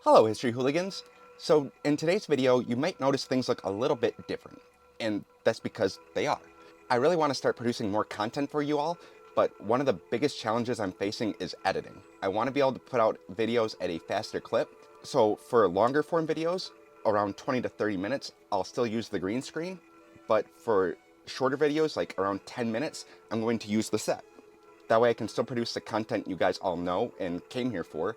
Hello, History Hooligans! So, in today's video, you might notice things look a little bit different, and that's because they are. I really want to start producing more content for you all, but one of the biggest challenges I'm facing is editing. I want to be able to put out videos at a faster clip, so for longer form videos, around 20 to 30 minutes, I'll still use the green screen, but for shorter videos, like around 10 minutes, I'm going to use the set. That way I can still produce the content you guys all know and came here for,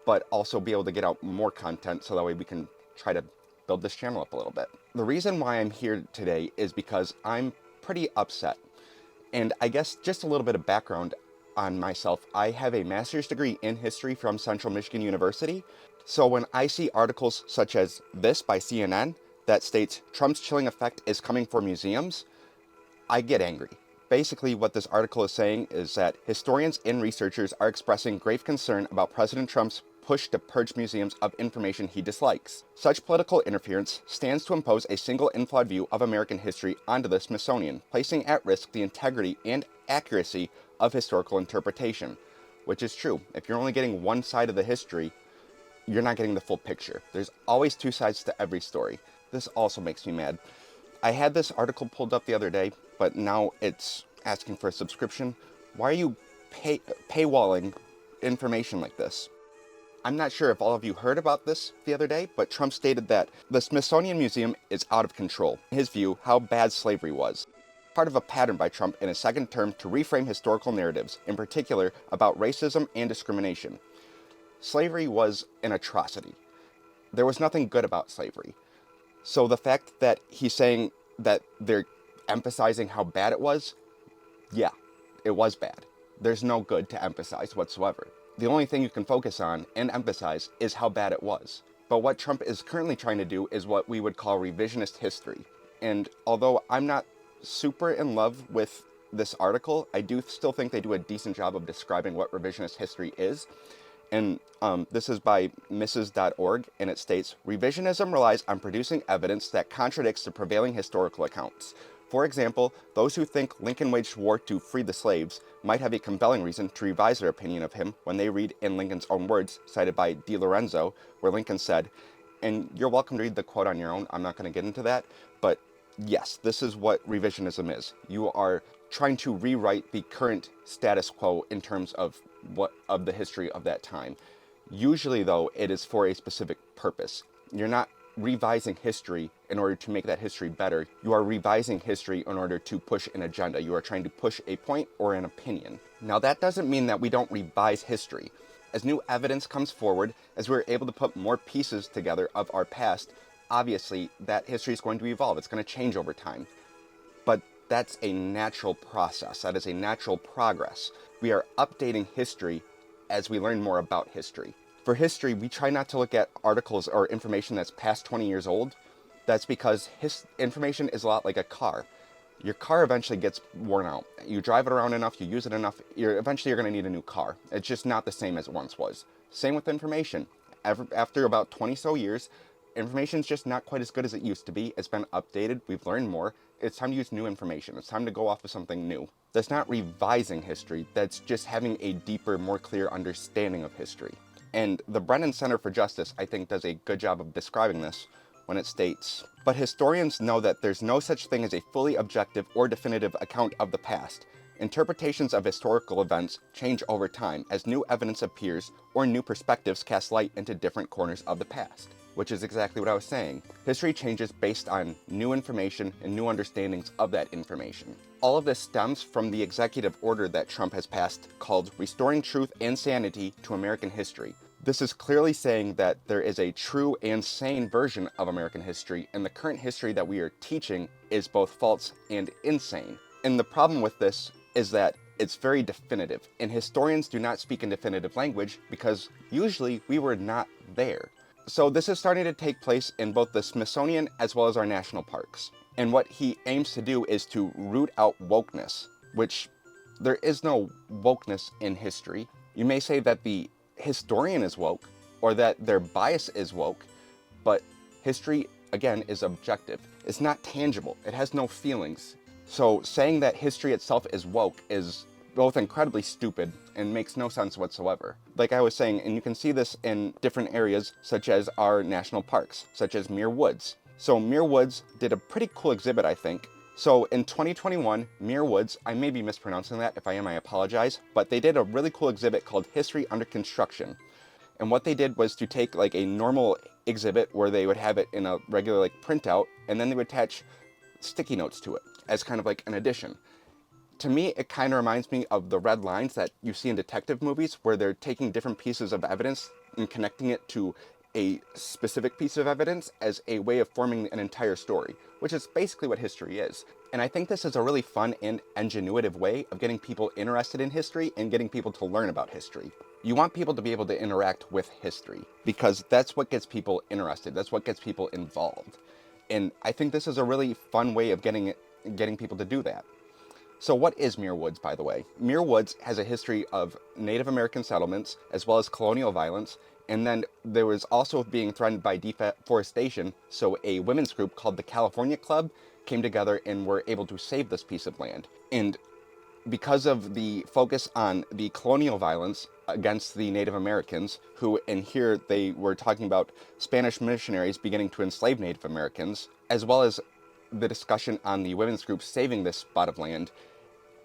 but also be able to get out more content so that way we can try to build this channel up a little bit. The reason why I'm here today is because I'm pretty upset. And I guess just a little bit of background on myself. I have a master's degree in history from Central Michigan University. So when I see articles such as this by CNN that states Trump's chilling effect is coming for museums, I get angry. Basically, what this article is saying is that historians and researchers are expressing grave concern about President Trump's push to purge museums of information he dislikes. Such political interference stands to impose a single and flawed view of American history onto the Smithsonian, placing at risk the integrity and accuracy of historical interpretation. Which is true. If you're only getting one side of the history, you're not getting the full picture. There's always two sides to every story. This also makes me mad. I had this article pulled up the other day, but now it's asking for a subscription. Why are you paywalling information like this? I'm not sure if all of you heard about this the other day, but Trump stated that the Smithsonian Museum is out of control. In his view, how bad slavery was. Part of a pattern by Trump in his second term to reframe historical narratives, in particular about racism and discrimination. Slavery was an atrocity. There was nothing good about slavery. So the fact that he's saying that they're emphasizing how bad it was, yeah, it was bad. There's no good to emphasize whatsoever. The only thing you can focus on and emphasize is how bad it was. But what Trump is currently trying to do is what we would call revisionist history. And although I'm not super in love with this article, I do still think they do a decent job of describing what revisionist history is. And this is by Mrs.org, and it states, revisionism relies on producing evidence that contradicts the prevailing historical accounts. For example, those who think Lincoln waged war to free the slaves might have a compelling reason to revise their opinion of him when they read in Lincoln's own words, cited by DiLorenzo, where Lincoln said, and you're welcome to read the quote on your own, I'm not going to get into that, but yes, this is what revisionism is. You are trying to rewrite the current status quo in terms of the history of that time. Usually, though, it is for a specific purpose. You're not revising history in order to make that history better. You are revising history in order to push an agenda. You are trying to push a point or an opinion. Now, that doesn't mean that we don't revise history. As new evidence comes forward, as we're able to put more pieces together of our past, obviously that history is going to evolve. It's going to change over time. But that's a natural process. That is a natural progress. We are updating history as we learn more about history. For history, we try not to look at articles or information that's past 20 years old. That's because information is a lot like a car. Your car eventually gets worn out. You drive it around enough, you use it enough, eventually you're going to need a new car. It's just not the same as it once was. Same with information. After about 20 so years, information's just not quite as good as it used to be. It's been updated, we've learned more. It's time to use new information. It's time to go off of something new. That's not revising history, that's just having a deeper, more clear understanding of history. And the Brennan Center for Justice, I think, does a good job of describing this when it states, but historians know that there's no such thing as a fully objective or definitive account of the past. Interpretations of historical events change over time as new evidence appears or new perspectives cast light into different corners of the past. Which is exactly what I was saying. History changes based on new information and new understandings of that information. All of this stems from the executive order that Trump has passed called Restoring Truth and Sanity to American History. This is clearly saying that there is a true and sane version of American history, and the current history that we are teaching is both false and insane. And the problem with this is that it's very definitive, and historians do not speak in definitive language because usually we were not there. So this is starting to take place in both the Smithsonian as well as our national parks. And what he aims to do is to root out wokeness, which there is no wokeness in history. You may say that the historian is woke or that their bias is woke, but history, again, is objective. It's not tangible. It has no feelings. So saying that history itself is woke is both incredibly stupid and makes no sense whatsoever. Like I was saying, and you can see this in different areas such as our national parks, such as Muir Woods. So Muir Woods did a pretty cool exhibit, I think. So in 2021, Muir Woods, I may be mispronouncing that. If I am, I apologize. But they did a really cool exhibit called History Under Construction. And what they did was to take like a normal exhibit where they would have it in a regular like printout, and then they would attach sticky notes to it as kind of like an addition. To me, it kind of reminds me of the red lines that you see in detective movies where they're taking different pieces of evidence and connecting it to a specific piece of evidence as a way of forming an entire story, which is basically what history is. And I think this is a really fun and ingenuitive way of getting people interested in history and getting people to learn about history. You want people to be able to interact with history because that's what gets people interested. That's what gets people involved. And I think this is a really fun way of getting people to do that. So what is Muir Woods, by the way? Muir Woods has a history of Native American settlements as well as colonial violence, and then there was also being threatened by deforestation, so a women's group called the California Club came together and were able to save this piece of land. And because of the focus on the colonial violence against the Native Americans, who in here they were talking about Spanish missionaries beginning to enslave Native Americans, as well as the discussion on the women's group saving this spot of land,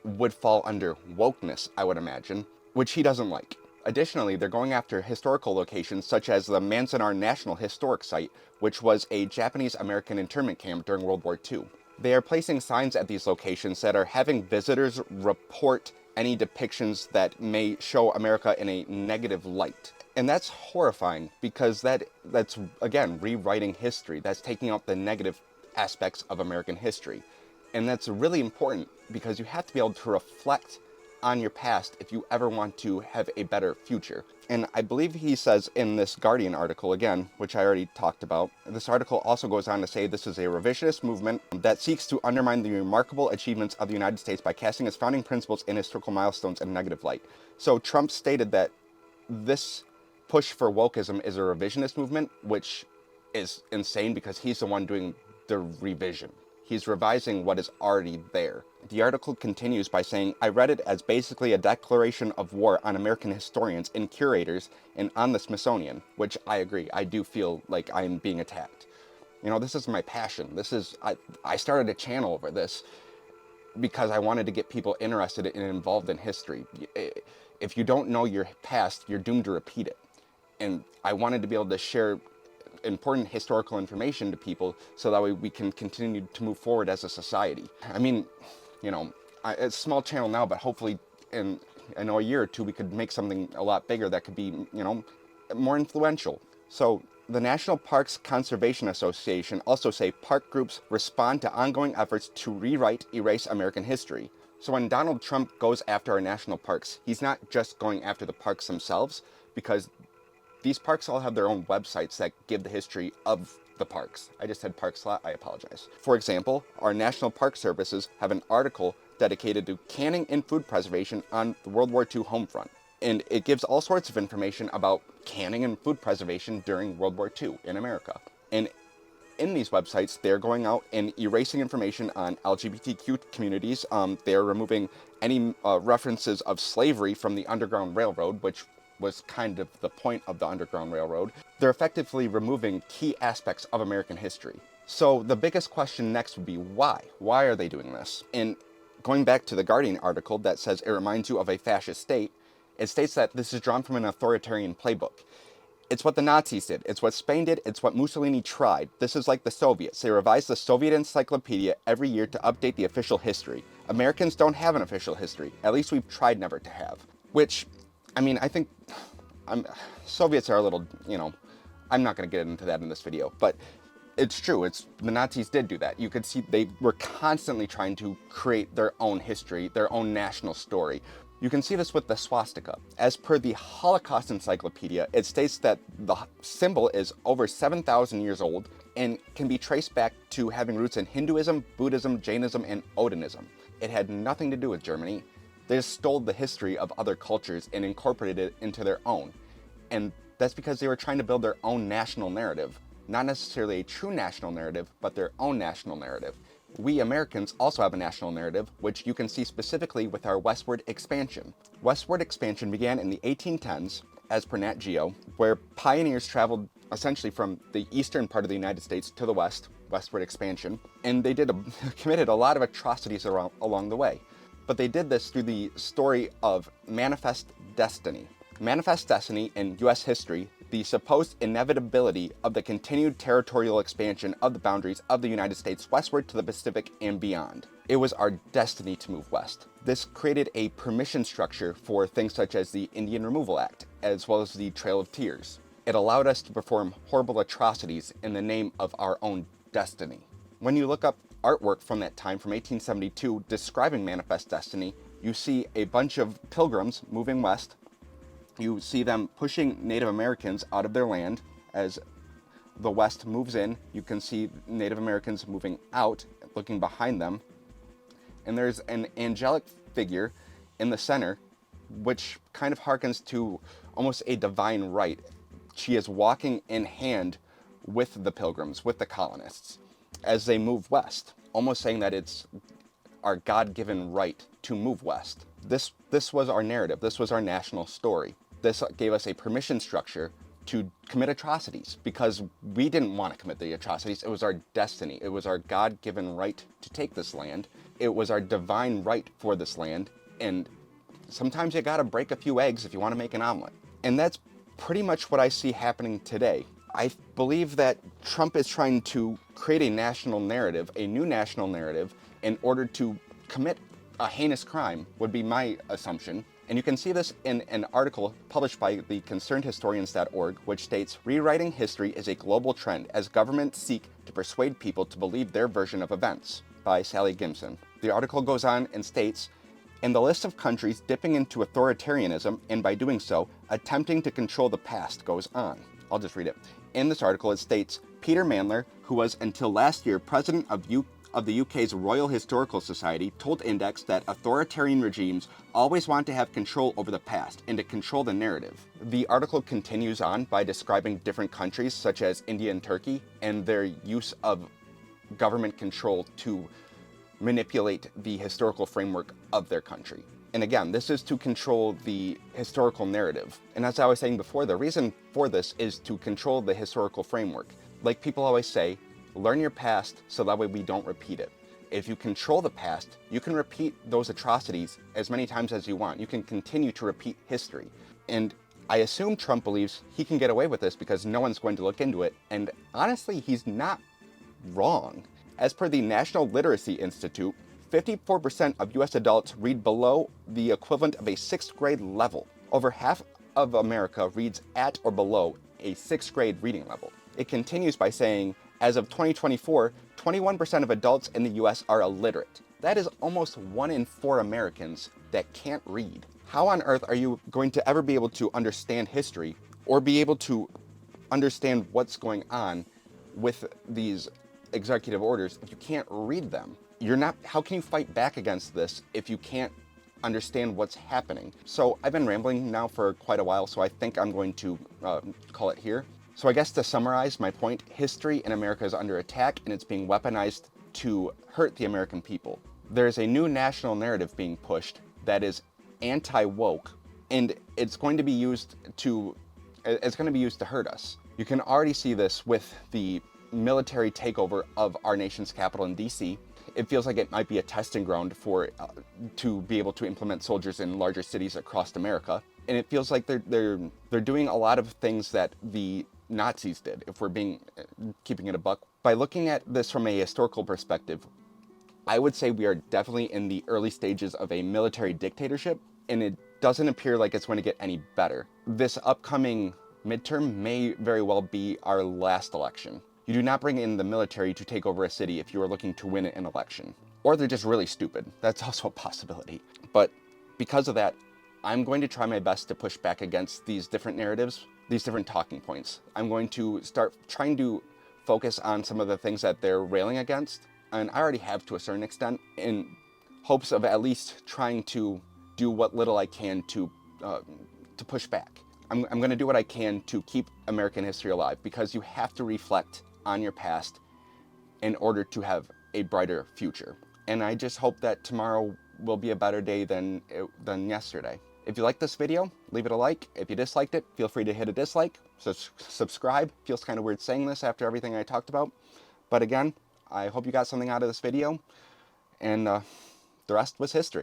would fall under wokeness, I would imagine, which he doesn't like. Additionally, they're going after historical locations such as the Manzanar National Historic Site, which was a Japanese-American internment camp during World War II. They are placing signs at these locations that are having visitors report any depictions that may show America in a negative light. And that's horrifying because that's, again, rewriting history. That's taking out the negative aspects of American history. And that's really important because you have to be able to reflect on your past if you ever want to have a better future. And I believe he says in this Guardian article, again, which I already talked about, this article also goes on to say this is a revisionist movement that seeks to undermine the remarkable achievements of the United States by casting its founding principles and historical milestones in a negative light. So Trump stated that this push for wokeism is a revisionist movement, which is insane because he's the one doing the revision. He's revising what is already there. The article continues by saying, I read it as basically a declaration of war on American historians and curators and on the Smithsonian, which I agree. I do feel like I'm being attacked. You know, this is my passion. I started a channel over this because I wanted to get people interested and involved in history. If you don't know your past, you're doomed to repeat it. And I wanted to be able to share important historical information to people so that way we can continue to move forward as a society. I mean, you know, it's a small channel now, but hopefully in a year or two we could make something a lot bigger that could be, you know, more influential. So the National Parks Conservation Association also say park groups respond to ongoing efforts to erase American history. So when Donald Trump goes after our national parks, he's not just going after the parks themselves, because these parks all have their own websites that give the history of the parks. I just said parks a lot, I apologize. For example, our National Park Services have an article dedicated to canning and food preservation on the World War II home front. And it gives all sorts of information about canning and food preservation during World War II in America. And in these websites, they're going out and erasing information on LGBTQ communities. They're removing any references of slavery from the Underground Railroad, which was kind of the point of the Underground Railroad. They're effectively removing key aspects of American history. So the biggest question next would be why? Why are they doing this? And going back to the Guardian article that says it reminds you of a fascist state, it states that this is drawn from an authoritarian playbook. It's what the Nazis did. It's what Spain did. It's what Mussolini tried. This is like the Soviets. They revise the Soviet encyclopedia every year to update the official history. Americans don't have an official history. At least we've tried never to have. Which, I mean, I think Soviets are a little, you know, I'm not going to get into that in this video, but it's true. The Nazis did do that. You could see they were constantly trying to create their own history, their own national story. You can see this with the swastika. As per the Holocaust Encyclopedia, it states that the symbol is over 7,000 years old and can be traced back to having roots in Hinduism, Buddhism, Jainism, and Odinism. It had nothing to do with Germany. They just stole the history of other cultures and incorporated it into their own. And that's because they were trying to build their own national narrative. Not necessarily a true national narrative, but their own national narrative, we Americans also have a national narrative, which you can see specifically with our westward expansion. Westward expansion began in the 1810s, as per Nat Geo, where pioneers traveled essentially from the eastern part of the United States to the west, westward expansion, and they committed a lot of atrocities along the way. But they did this through the story of manifest destiny. Manifest destiny in U.S. history, the supposed inevitability of the continued territorial expansion of the boundaries of the United States westward to the Pacific and beyond. It was our destiny to move west. This created a permission structure for things such as the Indian Removal Act, as well as the Trail of Tears. It allowed us to perform horrible atrocities in the name of our own destiny. When you look up artwork from that time, from 1872, describing manifest destiny, you see a bunch of pilgrims moving west. You see them pushing Native Americans out of their land. As the West moves in, you can see Native Americans moving out, looking behind them. And there's an angelic figure in the center, which kind of harkens to almost a divine right. She is walking in hand with the pilgrims, with the colonists, as they move west, almost saying that it's our God-given right to move west. This was our narrative. This was our national story. This gave us a permission structure to commit atrocities because we didn't want to commit the atrocities. It was our destiny. It was our God-given right to take this land. It was our divine right for this land. And sometimes you gotta break a few eggs if you want to make an omelet. And that's pretty much what I see happening today. I believe that Trump is trying to create a national narrative, a new national narrative, in order to commit a heinous crime, would be my assumption. And you can see this in an article published by the concernedhistorians.org, which states, "Rewriting history is a global trend as governments seek to persuade people to believe their version of events," by Sally Gimson. The article goes on and states, "In the list of countries dipping into authoritarianism, and by doing so, attempting to control the past," goes on. I'll just read it. In this article, it states, "Peter Mandler, who was until last year president of the UK's Royal Historical Society, told Index that authoritarian regimes always want to have control over the past and to control the narrative." The article continues on by describing different countries such as India and Turkey and their use of government control to manipulate the historical framework of their country. And again, this is to control the historical narrative. And as I was saying before, the reason for this is to control the historical framework. Like people always say, learn your past so that way we don't repeat it. If you control the past, you can repeat those atrocities as many times as you want. You can continue to repeat history. And I assume Trump believes he can get away with this because no one's going to look into it. And honestly, he's not wrong. As per the National Literacy Institute, 54% of US adults read below the equivalent of a 6th grade level. Over half of America reads at or below a 6th grade reading level. It continues by saying, as of 2024, 21% of adults in the US are illiterate. That is almost 1 in 4 Americans that can't read. How on earth are you going to ever be able to understand history or be able to understand what's going on with these executive orders if you can't read them? How can you fight back against this if you can't understand what's happening? So I've been rambling now for quite a while, so I think I'm going to call it here. So I guess to summarize my point, history in America is under attack and it's being weaponized to hurt the American people. There's a new national narrative being pushed that is anti-woke, and it's going to be used to hurt us. You can already see this with the military takeover of our nation's capital in DC. It feels like it might be a testing ground for to be able to implement soldiers in larger cities across America. And it feels like they're doing a lot of things that the Nazis did, if we're keeping it a buck. By looking at this from a historical perspective, I would say we are definitely in the early stages of a military dictatorship, and it doesn't appear like it's going to get any better. This upcoming midterm may very well be our last election. You do not bring in the military to take over a city if you are looking to win an election. Or they're just really stupid. That's also a possibility. But because of that, I'm going to try my best to push back against these different narratives, these different talking points. I'm going to start trying to focus on some of the things that they're railing against, and I already have to a certain extent, in hopes of at least trying to do what little I can to push back. I'm going to do what I can to keep American history alive, because you have to reflect on your past in order to have a brighter future. And I just hope that tomorrow will be a better day than yesterday. If you liked this video, leave it a like. If you disliked it, feel free to hit a dislike. Subscribe. Feels kind of weird saying this after everything I talked about. But again, I hope you got something out of this video, and the rest was history.